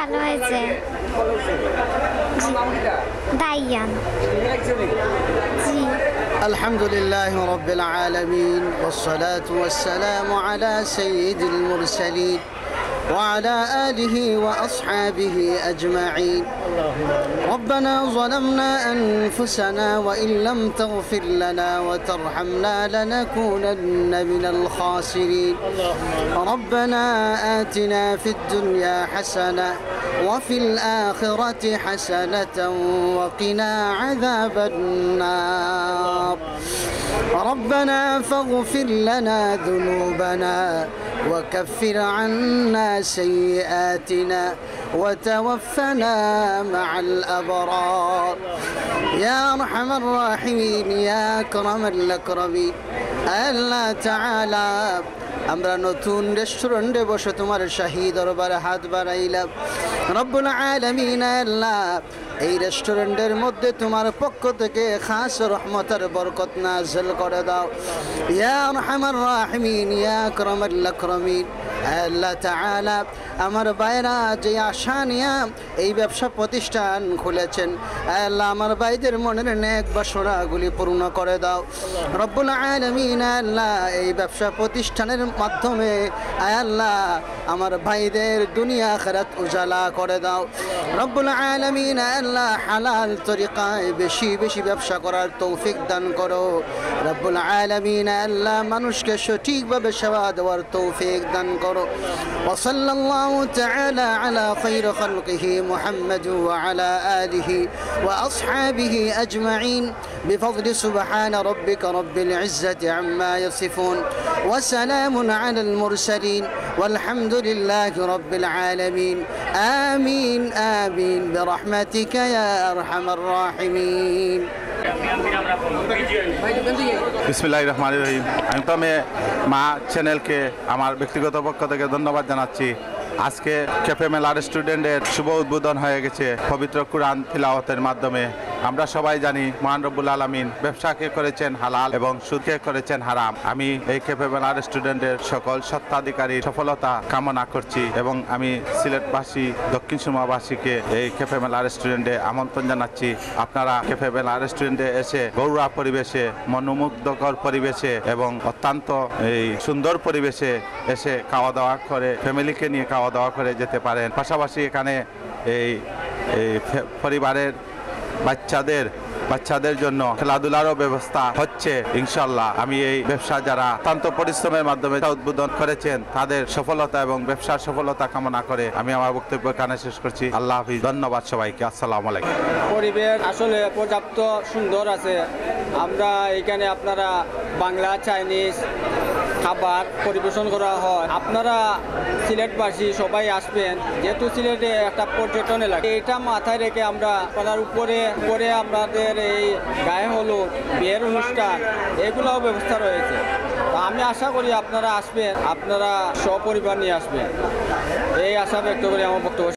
ভালো হয়েছে। দাইয়ান। জি। আলহামদুলিল্লাহ রাব্বিল আলামিন ওয়াসসালাতু ওয়াসসালামু আলা সাইয়্যিদিল মুরসালিন وعلى آله وأصحابه أجمعين. ربنا ظلمنا أنفسنا وإن لم تغفر لنا وترحمنا لنكونن من الخاسرين. ربنا آتنا في الدنيا حسنة وفي الآخرة حسنة وقنا عذاب النار. ربنا فاغفر لنا ذنوبنا وكفر عنا سيئاتنا وتوفنا مع الأبرار يا أرحم الراحمين يا أكرم الأكرمين. আল্লাহ তাআলা আমরা নতুন রেস্টুরেন্টে বসে তোমার শাহী দরবারে হাত বাড়াইলাম। রব্বুল আলামিন আল্লাহ এই রেস্টুরেন্টের মধ্যে তোমার পক্ষ থেকে খাস রহমতের বরকত নাযিল করে দাও ইয়া আরহামার রাহিমিন ইয়া আকরামাল আকরামিন। আল্লাহ তাআলা আমার ভাইরা যে আশা নিয়ে এই ব্যবসা প্রতিষ্ঠান খুলেছেন, আল্লাহ আমার ভাইদের মনের নেক বাসনাগুলি পূর্ণ করে দাও রব্বুল আলামিন। আল্লাহ এই ব্যবসা প্রতিষ্ঠানের মাধ্যমে আল্লাহ আমার ভাইদের দুনিয়া আখিরাত উজালা করে দাও রব্বুল আলামিন। আল্লাহ হালাল তরিকায় বেশি বেশি ব্যবসা করার তৌফিক দান করো রব্বুল আলামিন। আল্লাহ মানুষকে সঠিকভাবে সেবা দেওয়ার তৌফিক দান করো। ওয়া সাল্লাল্লাহু তাআলা আলা খায়র খালকিহি মুহাম্মদ ওয়া আলা আলিহি ওয়া আসহাবিহি আজমাইন বিফadli সুবহান রাব্বিকা রাব্বিল ইজ্জাতি আম্মা ইয়াসিফুন ওয়া সালামুন আলাল মুরসালিন والحمد لله رب العالمين. آمين آمين برحمتك يا أرحم الراحمين. বিসমিল্লাহির রহমানির রহিম। আমি প্রথমে মা চ্যানেলকে আমার ব্যক্তিগত পক্ষ থেকে ধন্যবাদ জানাচ্ছি। আজকে ক্যাফে মেলা রেস্টুরেন্টের শুভ উদ্বোধন হয়ে গেছে পবিত্র কুরআন তিলাওয়াতের মাধ্যমে। আমরা সবাই জানি মহান রব্বুল আলামিন ব্যবসাকে করেছেন হালাল এবং সুদকে করেছেন হারাম। আমি এই ক্যাফে মেলা রেস্টুরেন্টের সকল স্বত্বাধিকারীর সফলতা কামনা করছি এবং আমি সিলেটবাসী দক্ষিণ সুরমাবাসীকে এই ক্যাফে মেলা রেস্টুরেন্টে আমন্ত্রণ জানাচ্ছি। আপনারা ক্যাফে মেলা রেস্টুরেন্টে এসে ঘরোয়া পরিবেশে, মনোমুগ্ধকর পরিবেশে এবং অত্যন্ত এই সুন্দর পরিবেশে এসে খাওয়া দাওয়া করে ফ্যামিলিকে নিয়ে খাওয়া দাওয়া করে যেতে পারেন। পাশাপাশি এখানে এই পরিবারের বাচ্চাদের জন্য খেলাধুলারও ব্যবস্থা হচ্ছে ইনশাল্লাহ। আমি এই ব্যবসা যারা অত্যন্ত পরিশ্রমের মাধ্যমে উদ্বোধন করেছেন তাদের সফলতা এবং ব্যবসার সফলতা কামনা করে আমি আমার বক্তব্য এখানে শেষ করছি। আল্লাহ হাফিজ। ধন্যবাদ সবাইকে। আসসালামু আলাইকুম। পরিবেশ আসলে পর্যাপ্ত সুন্দর আছে। আমরা এখানে আপনারা বাংলা চাইনিজ খাবার পরিবেশন করা হয়। আপনারা সিলেটবাসী সবাই আসবেন, যেহেতু সিলেটে একটা পর্যটন এলাকা, এটা মাথায় রেখে আমরা আপনার উপরে আপনাদের এই গায়ে হলুদ, বিয়ের অনুষ্ঠান এগুলোও ব্যবস্থা রয়েছে। আমি আশা করি আপনারা আসবেন, আপনারা সপরিবার নিয়ে আসবেন, এই আশা ব্যক্ত করে আমার বক্তব্য।